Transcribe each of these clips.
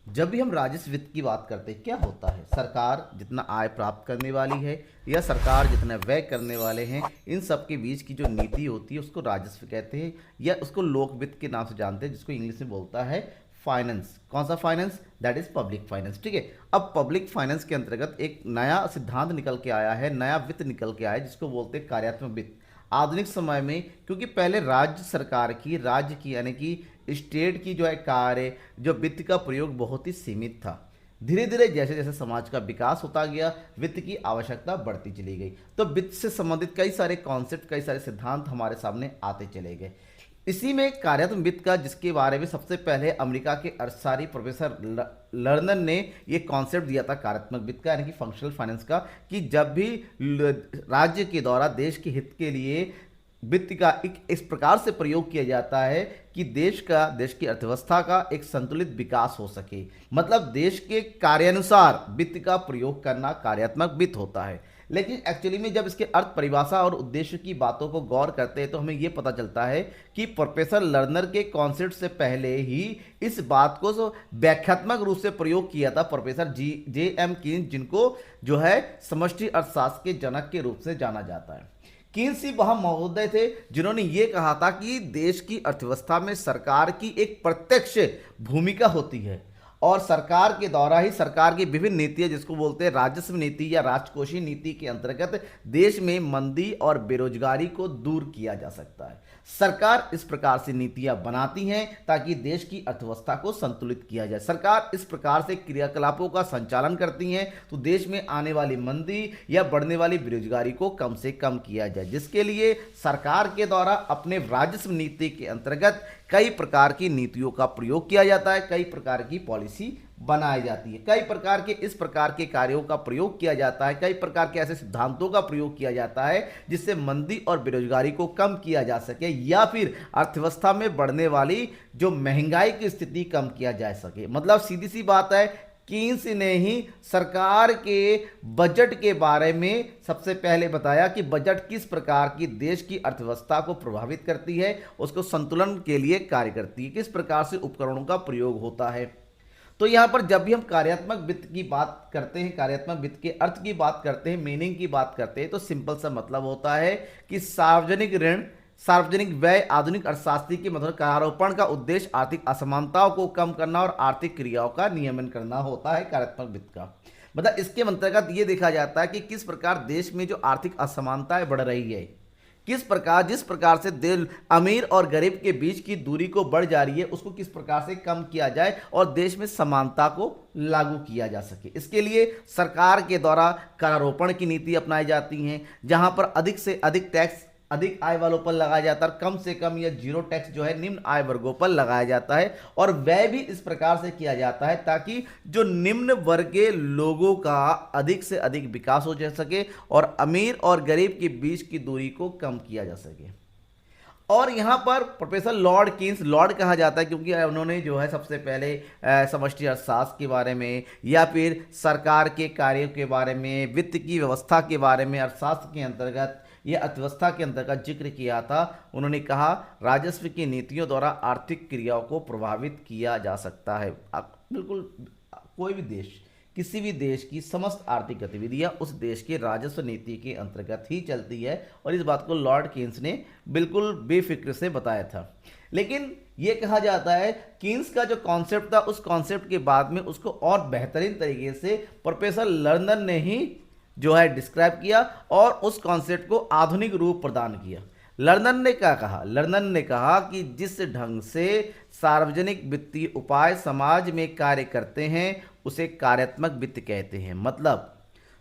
जब भी हम राजस्व वित्त की बात करते हैं क्या होता है, सरकार जितना आय प्राप्त करने वाली है या सरकार जितना व्यय करने वाले हैं, इन सब के बीच की जो नीति होती है उसको राजस्व कहते हैं या उसको लोक वित्त के नाम से जानते हैं, जिसको इंग्लिश में बोलता है फाइनेंस। कौन सा finance? That is public finance. ठीक है, अब पब्लिक फाइनेंस के अंतर्गत एक नया सिद्धांत निकल के आया है, नया वित्त निकल के आया है, जिसको बोलते हैं कार्यात्मक वित्त। आधुनिक समय में, क्योंकि पहले राज्य सरकार की, राज्य की यानी कि स्टेट की जो है कार्य, जो वित्त का प्रयोग बहुत ही सीमित था। धीरे धीरे जैसे जैसे समाज का विकास होता गया, वित्त की आवश्यकता बढ़ती चली गई, तो वित्त से संबंधित कई सारे कॉन्सेप्ट, कई सारे सिद्धांत हमारे सामने आते चले गए। इसी में कार्यात्मक वित्त का, जिसके बारे में सबसे पहले अमेरिका के अर्थशास्त्री प्रोफेसर लर्नर ने ये कॉन्सेप्ट दिया था कार्यात्मक वित्त का, यानी कि फंक्शनल फाइनेंस का, कि जब भी राज्य के द्वारा देश के हित के लिए वित्त का एक इस प्रकार से प्रयोग किया जाता है कि देश की अर्थव्यवस्था का एक संतुलित विकास हो सके, मतलब देश के कार्यानुसार वित्त का प्रयोग करना कार्यात्मक वित्त होता है। लेकिन एक्चुअली में जब इसके अर्थ परिभाषा और उद्देश्य की बातों को गौर करते हैं तो हमें यह पता चलता है कि प्रोफेसर लर्नर के कॉन्सेप्ट से पहले ही इस बात को व्याख्यात्मक रूप से प्रयोग किया था प्रोफेसर J.M. कीन्स, जिनको जो है समष्टि अर्थशास्त्र के जनक के रूप से जाना जाता है। कीन्स ही वह महोदय थे जिन्होंने ये कहा था कि देश की अर्थव्यवस्था में सरकार की एक प्रत्यक्ष भूमिका होती है और सरकार के द्वारा ही सरकार की विभिन्न नीतियां, जिसको बोलते हैं राजस्व नीति या राजकोषीय नीति के अंतर्गत देश में मंदी और बेरोजगारी को दूर किया जा सकता है। सरकार इस प्रकार से नीतियां बनाती हैं ताकि देश की अर्थव्यवस्था को संतुलित किया जाए। सरकार इस प्रकार से क्रियाकलापों का संचालन करती हैं तो देश में आने वाली मंदी या बढ़ने वाली बेरोजगारी को कम से कम किया जाए, जिसके लिए सरकार के द्वारा अपने राजस्व नीति के अंतर्गत कई प्रकार की नीतियों का प्रयोग किया जाता है, कई प्रकार की पॉलिसी बनाई जाती है, कई प्रकार के इस प्रकार के कार्यों का प्रयोग किया जाता है, कई प्रकार के ऐसे सिद्धांतों का प्रयोग किया जाता है जिससे मंदी और बेरोजगारी को कम किया जा सके या फिर अर्थव्यवस्था में बढ़ने वाली जो महंगाई की स्थिति कम किया जा सके। मतलब सीधी सी बात है, कीन्स ने ही सरकार के बजट के बारे में सबसे पहले बताया कि बजट किस प्रकार की देश की अर्थव्यवस्था को प्रभावित करती है, उसको संतुलन के लिए कार्य करती है, किस प्रकार से उपकरणों का प्रयोग होता है। तो यहाँ पर जब भी हम कार्यात्मक वित्त की बात करते हैं, कार्यात्मक वित्त के अर्थ की बात करते हैं, मीनिंग की बात करते हैं, तो सिंपल सा मतलब होता है कि सार्वजनिक ऋण, सार्वजनिक व्यय, आधुनिक अर्थशास्त्री के मतलब करारोपण का उद्देश्य आर्थिक असमानताओं को कम करना और आर्थिक क्रियाओं का नियमन करना होता है कार्यात्मक वित्त का। मतलब इसके अंतर्गत ये देखा जाता है कि किस प्रकार देश में जो आर्थिक असमानताएं बढ़ रही है, किस प्रकार, जिस प्रकार से दिल अमीर और गरीब के बीच की दूरी को बढ़ जा रही है, उसको किस प्रकार से कम किया जाए और देश में समानता को लागू किया जा सके। इसके लिए सरकार के द्वारा करारोपण की नीति अपनाई जाती हैं, जहां पर अधिक से अधिक टैक्स अधिक आय वालों पर लगाया जाता है, कम से कम या जीरो टैक्स जो है निम्न आय वर्गों पर लगाया जाता है, और व्यय भी इस प्रकार से किया जाता है ताकि जो निम्न वर्ग के लोगों का अधिक से अधिक विकास हो जा सके और अमीर और गरीब के बीच की दूरी को कम किया जा सके। और यहाँ पर प्रोफेसर लॉर्ड कीन्स, लॉर्ड कहा जाता है क्योंकि उन्होंने जो है सबसे पहले समष्टि अर्थशास्त्र के बारे में या फिर सरकार के कार्यों के बारे में, वित्त की व्यवस्था के बारे में अर्थशास्त्र के अंतर्गत यह अर्थव्यवस्था के अंतर्गत जिक्र किया था। उन्होंने कहा राजस्व की नीतियों द्वारा आर्थिक क्रियाओं को प्रभावित किया जा सकता है। बिल्कुल कोई भी देश, किसी भी देश की समस्त आर्थिक गतिविधियां उस देश के राजस्व नीति के अंतर्गत ही चलती है, और इस बात को लॉर्ड कीन्स ने बिल्कुल बेफिक्र से बताया था। लेकिन यह कहा जाता है कीन्स का जो कॉन्सेप्ट था, उस कॉन्सेप्ट के बाद में उसको और बेहतरीन तरीके से प्रोफेसर लर्नर ने ही जो है डिस्क्राइब किया और उस कॉन्सेप्ट को आधुनिक रूप प्रदान किया। लर्नर ने क्या कहा? लर्नर ने कहा कि जिस ढंग से सार्वजनिक वित्तीय उपाय समाज में कार्य करते हैं उसे कार्यात्मक वित्त कहते हैं। मतलब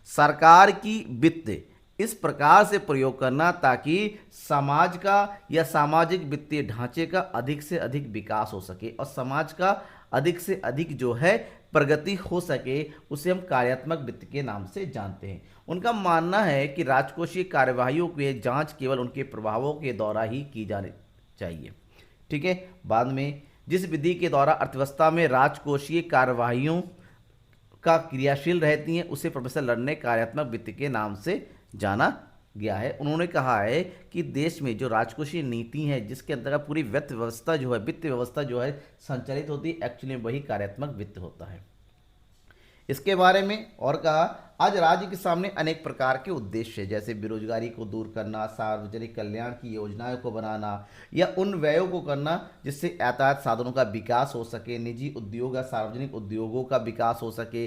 सरकार की वित्त इस प्रकार से प्रयोग करना ताकि समाज का या सामाजिक वित्तीय ढांचे का अधिक से अधिक विकास हो सके और समाज का अधिक से अधिक जो है प्रगति हो सके, उसे हम कार्यात्मक वित्त के नाम से जानते हैं। उनका मानना है कि राजकोषीय कार्यवाहियों की जांच केवल उनके प्रभावों के द्वारा ही की जानी चाहिए। ठीक है, बाद में जिस विधि के द्वारा अर्थव्यवस्था में राजकोषीय कार्यवाहियों का क्रियाशील रहती हैं उसे प्रोफेसर लर्नर ने कार्यात्मक वित्त के नाम से जाना गया है। उन्होंने कहा है कि देश में जो राजकोषीय नीति है जिसके अंतर्गत पूरी वित्त व्यवस्था जो है, वित्त व्यवस्था जो है संचालित होती है, एक्चुअली वही कार्यात्मक वित्त होता है। इसके बारे में और कहा, आज राज्य के सामने अनेक प्रकार के उद्देश्य है, जैसे बेरोजगारी को दूर करना, सार्वजनिक कल्याण की योजनाओं को बनाना या उन व्ययों को करना जिससे यातायात साधनों का विकास हो सके, निजी उद्योग या सार्वजनिक उद्योगों का विकास हो सके,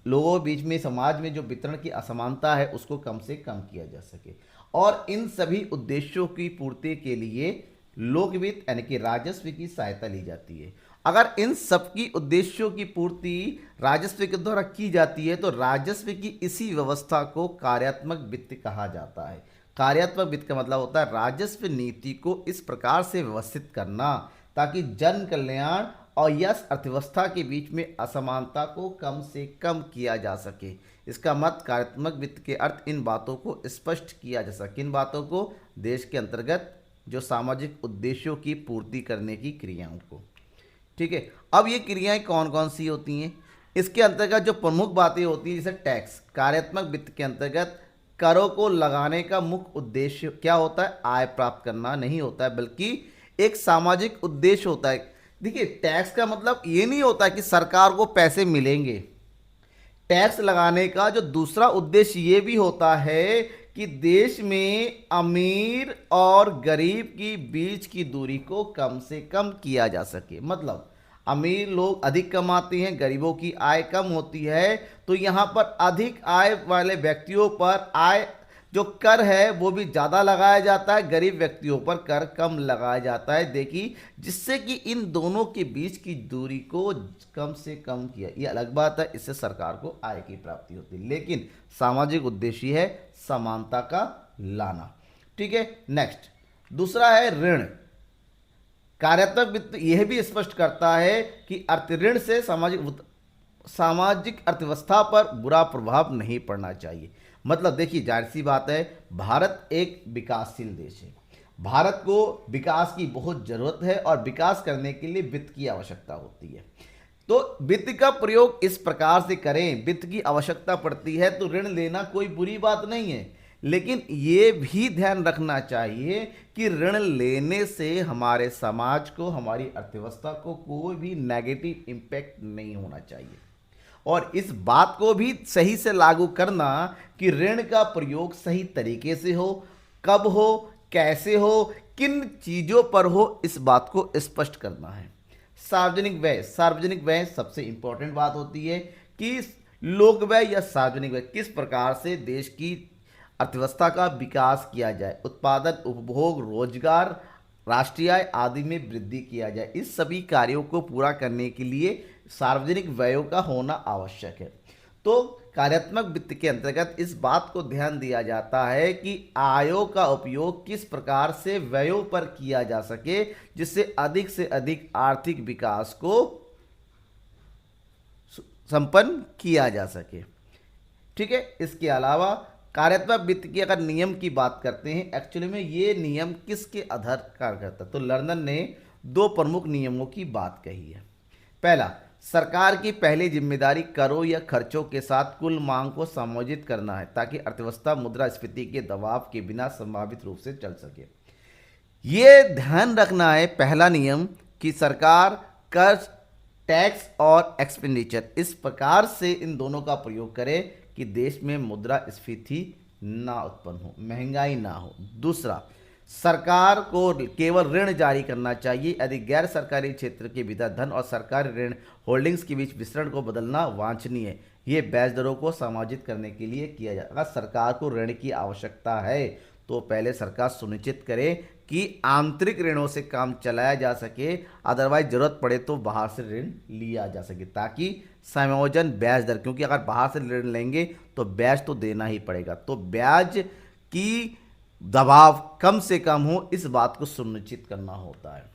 लोगों के बीच में समाज में जो वितरण की असमानता है उसको कम से कम किया जा सके। और इन सभी उद्देश्यों की पूर्ति के लिए लोक वित्त यानी कि राजस्व की सहायता ली जाती है। अगर इन सबकी उद्देश्यों की पूर्ति राजस्व के द्वारा की जाती है तो राजस्व की इसी व्यवस्था को कार्यात्मक वित्त कहा जाता है। कार्यात्मक वित्त का मतलब होता है राजस्व नीति को इस प्रकार से व्यवस्थित करना ताकि जन कल्याण और यस अर्थव्यवस्था के बीच में असमानता को कम से कम किया जा सके। इसका मत कार्यात्मक वित्त के अर्थ इन बातों को स्पष्ट किया जा सके, इन बातों को देश के अंतर्गत जो सामाजिक उद्देश्यों की पूर्ति करने की क्रियाओं को। ठीक है, अब ये क्रियाएं कौन कौन सी होती हैं? इसके अंतर्गत जो प्रमुख बातें होती हैं, जैसे टैक्स, कार्यात्मक वित्त के अंतर्गत करों को लगाने का मुख्य उद्देश्य क्या होता है? आय प्राप्त करना नहीं होता है, बल्कि एक सामाजिक उद्देश्य होता है। देखिए, टैक्स का मतलब ये नहीं होता कि सरकार को पैसे मिलेंगे। टैक्स लगाने का जो दूसरा उद्देश्य ये भी होता है कि देश में अमीर और गरीब की बीच की दूरी को कम से कम किया जा सके। मतलब अमीर लोग अधिक कमाते हैं, गरीबों की आय कम होती है, तो यहाँ पर अधिक आय वाले व्यक्तियों पर आय जो कर है वो भी ज़्यादा लगाया जाता है, गरीब व्यक्तियों पर कर कम लगाया जाता है। देखिए, जिससे कि इन दोनों के बीच की दूरी को कम से कम किया, ये अलग बात है, इससे सरकार को आय की प्राप्ति होती है, लेकिन सामाजिक उद्देश्य है समानता का लाना। ठीक है, नेक्स्ट दूसरा है ऋण। कार्यात्मक वित्त यह भी स्पष्ट करता है कि अर्थ ऋण से सामाजिक अर्थव्यवस्था पर बुरा प्रभाव नहीं पड़ना चाहिए। मतलब देखिए, जाहिर सी बात है, भारत एक विकासशील देश है, भारत को विकास की बहुत जरूरत है और विकास करने के लिए वित्त की आवश्यकता होती है। तो वित्त का प्रयोग इस प्रकार से करें, वित्त की आवश्यकता पड़ती है तो ऋण लेना कोई बुरी बात नहीं है, लेकिन ये भी ध्यान रखना चाहिए कि ऋण लेने से हमारे समाज को, हमारी अर्थव्यवस्था को कोई भी नेगेटिव इम्पैक्ट नहीं होना चाहिए। और इस बात को भी सही से लागू करना कि ऋण का प्रयोग सही तरीके से हो, कब हो, कैसे हो, किन चीज़ों पर हो, इस बात को स्पष्ट करना है। सार्वजनिक व्यय, सार्वजनिक व्यय सबसे इंपॉर्टेंट बात होती है कि लोक व्यय या सार्वजनिक व्यय किस प्रकार से देश की अर्थव्यवस्था का विकास किया जाए, उत्पादन, उपभोग, रोजगार, राष्ट्रीय आय आदि में वृद्धि किया जाए। इस सभी कार्यों को पूरा करने के लिए सार्वजनिक व्ययों का होना आवश्यक है। तो कार्यात्मक वित्त के अंतर्गत इस बात को ध्यान दिया जाता है कि आयों का उपयोग किस प्रकार से व्ययों पर किया जा सके जिससे अधिक से अधिक आर्थिक विकास को संपन्न किया जा सके। ठीक है, इसके अलावा कार्यात्मक वित्त की अगर नियम की बात करते हैं, एक्चुअली में ये नियम किसके आधार कार्य करता है, तो लर्नर ने दो प्रमुख नियमों की बात कही है। पहला, सरकार की पहली जिम्मेदारी करों या खर्चों के साथ कुल मांग को समायोजित करना है ताकि अर्थव्यवस्था मुद्रास्फीति के दबाव के बिना संभावित रूप से चल सके। ये ध्यान रखना है पहला नियम कि सरकार कर, टैक्स और एक्सपेंडिचर इस प्रकार से इन दोनों का प्रयोग करे कि देश में मुद्रास्फीति ना उत्पन्न हो, महंगाई ना हो। दूसरा, सरकार को केवल ऋण जारी करना चाहिए यदि गैर सरकारी क्षेत्र के भीतर धन और सरकारी ऋण होल्डिंग्स के बीच वितरण को बदलना वांछनीय है। ये ब्याज दरों को समायोजित करने के लिए किया जाए। अगर सरकार को ऋण की आवश्यकता है तो पहले सरकार सुनिश्चित करे कि आंतरिक ऋणों से काम चलाया जा सके, अदरवाइज जरूरत पड़े तो बाहर से ऋण लिया जा सके ताकि समायोजन ब्याज दर, क्योंकि अगर बाहर से ऋण लेंगे तो ब्याज तो देना ही पड़ेगा, तो ब्याज की दबाव कम से कम हो, इस बात को सुनिश्चित करना होता है।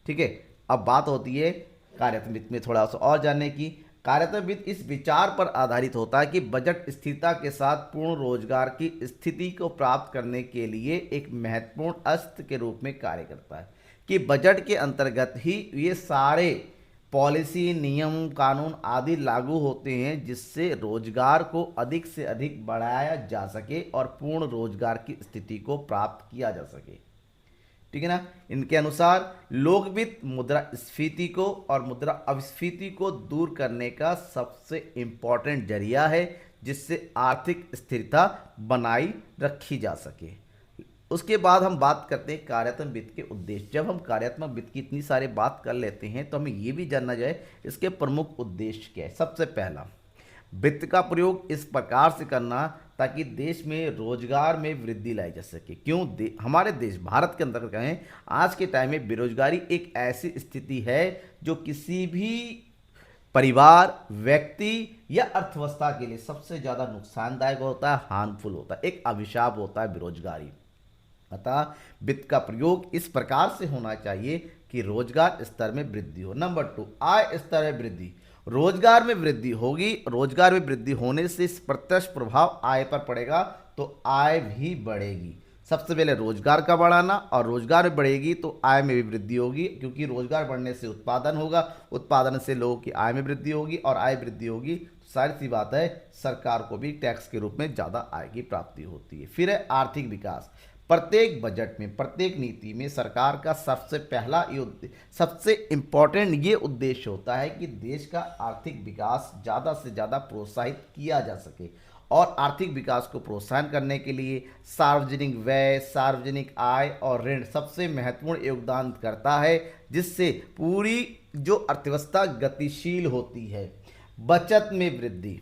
ठीक है, अब बात होती है कार्यात्मक वित्त में थोड़ा सा और जानने की। कार्यात्मक वित्त इस विचार पर आधारित होता है कि बजट स्थिरता के साथ पूर्ण रोजगार की स्थिति को प्राप्त करने के लिए एक महत्वपूर्ण अस्त्र के रूप में कार्य करता है, कि बजट के अंतर्गत ही ये सारे पॉलिसी, नियम, कानून आदि लागू होते हैं जिससे रोजगार को अधिक से अधिक बढ़ाया जा सके और पूर्ण रोजगार की स्थिति को प्राप्त किया जा सके। ठीक है ना। इनके अनुसार लोकवित्त मुद्रास्फीति को और मुद्रा अपस्फीति को दूर करने का सबसे इम्पोर्टेंट जरिया है जिससे आर्थिक स्थिरता बनाई रखी जा सके। उसके बाद हम बात करते हैं कार्यात्मक वित्त के उद्देश्य। जब हम कार्यात्मक वित्त की इतनी सारी बात कर लेते हैं तो हमें ये भी जानना जाए इसके प्रमुख उद्देश्य क्या है। सबसे पहला, वित्त का प्रयोग इस प्रकार से करना ताकि देश में रोजगार में वृद्धि लाई जा सके। क्यों? हमारे देश भारत के अंतर्गत कहें, आज के टाइम में बेरोजगारी एक ऐसी स्थिति है जो किसी भी परिवार, व्यक्ति या अर्थव्यवस्था के लिए सबसे ज़्यादा नुकसानदायक होता है, हार्मफुल होता है, एक अभिशाप होता है बेरोजगारी। अतः वित्त का प्रयोग इस प्रकार से होना चाहिए कि रोजगार स्तर में वृद्धि हो। नंबर 2, आय स्तर में वृद्धि। रोजगार में वृद्धि होगी, रोजगार में वृद्धि होने से इस प्रत्यक्ष प्रभाव आय पर पड़ेगा तो आय भी बढ़ेगी। सबसे पहले रोजगार का बढ़ाना, और रोजगार बढ़ेगी तो आय में भी वृद्धि होगी, क्योंकि रोजगार बढ़ने से उत्पादन होगा, उत्पादन से लोगों की आय में वृद्धि होगी, और आय वृद्धि होगी तो सारी सी बात है सरकार को भी टैक्स के रूप में ज़्यादा आय की प्राप्ति होती है। फिर है आर्थिक विकास। प्रत्येक बजट में, प्रत्येक नीति में सरकार का सबसे पहला सबसे इम्पोर्टेंट ये उद्देश्य होता है कि देश का आर्थिक विकास ज़्यादा से ज़्यादा प्रोत्साहित किया जा सके। और आर्थिक विकास को प्रोत्साहन करने के लिए सार्वजनिक व्यय, सार्वजनिक आय और ऋण सबसे महत्वपूर्ण योगदान करता है, जिससे पूरी जो अर्थव्यवस्था गतिशील होती है। बचत में वृद्धि।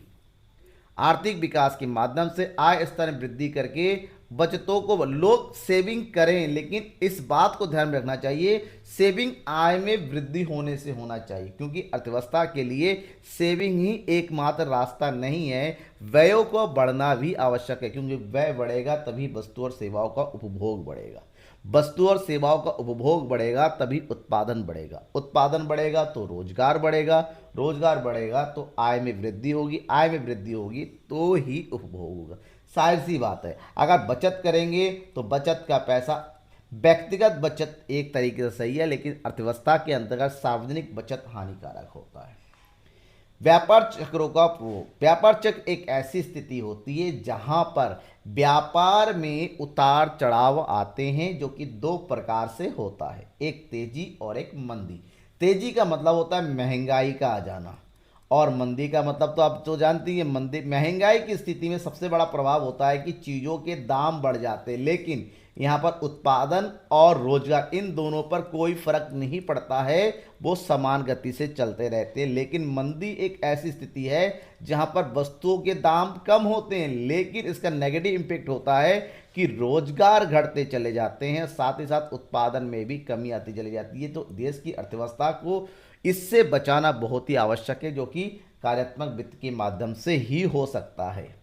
आर्थिक विकास के माध्यम से आय स्तर में वृद्धि करके बचतों को लोग सेविंग करें, लेकिन इस बात को ध्यान में रखना चाहिए सेविंग आय में वृद्धि होने से होना चाहिए, क्योंकि अर्थव्यवस्था के लिए सेविंग ही एकमात्र रास्ता नहीं है, व्ययों को बढ़ना भी आवश्यक है, क्योंकि व्यय बढ़ेगा तभी वस्तु और सेवाओं का उपभोग बढ़ेगा, वस्तु और सेवाओं का उपभोग बढ़ेगा तभी उत्पादन बढ़ेगा, उत्पादन बढ़ेगा तो रोजगार बढ़ेगा, रोजगार बढ़ेगा तो आय में वृद्धि होगी, आय में वृद्धि होगी तो ही उपभोग होगा। सारी सी बात है। अगर बचत करेंगे तो बचत का पैसा, व्यक्तिगत बचत एक तरीके से सही है, लेकिन अर्थव्यवस्था के अंतर्गत सार्वजनिक बचत हानिकारक होता है। व्यापार चक्रों का प्रयोग। व्यापार चक्र एक ऐसी स्थिति होती है जहां पर व्यापार में उतार चढ़ाव आते हैं, जो कि दो प्रकार से होता है, एक तेजी और एक मंदी। तेजी का मतलब होता है महंगाई का आ जाना, और मंदी का मतलब तो आप तो जानती हैं, मंदी महंगाई की स्थिति में सबसे बड़ा प्रभाव होता है कि चीज़ों के दाम बढ़ जाते हैं, लेकिन यहाँ पर उत्पादन और रोजगार इन दोनों पर कोई फर्क नहीं पड़ता है, वो समान गति से चलते रहते हैं। लेकिन मंदी एक ऐसी स्थिति है जहाँ पर वस्तुओं के दाम कम होते हैं, लेकिन इसका नेगेटिव इम्पैक्ट होता है कि रोजगार घटते चले जाते हैं, साथ ही साथ उत्पादन में भी कमी आती चली जाती है। तो देश की अर्थव्यवस्था को इससे बचाना बहुत ही आवश्यक है, जो कि कार्यात्मक वित्त के माध्यम से ही हो सकता है।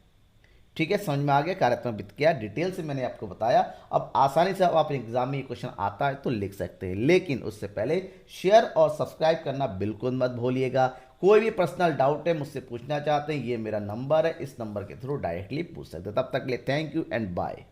ठीक है, समझ में आ गया कार्यात्मक वित्त क्या, डिटेल से मैंने आपको बताया। अब आसानी से आप एग्जाम में ये क्वेश्चन आता है तो लिख सकते हैं, लेकिन उससे पहले शेयर और सब्सक्राइब करना बिल्कुल मत भूलिएगा। कोई भी पर्सनल डाउट है, मुझसे पूछना चाहते हैं, ये मेरा नंबर है, इस नंबर के थ्रू डायरेक्टली पूछ सकते हैं। तब तक के लिए थैंक यू एंड बाय।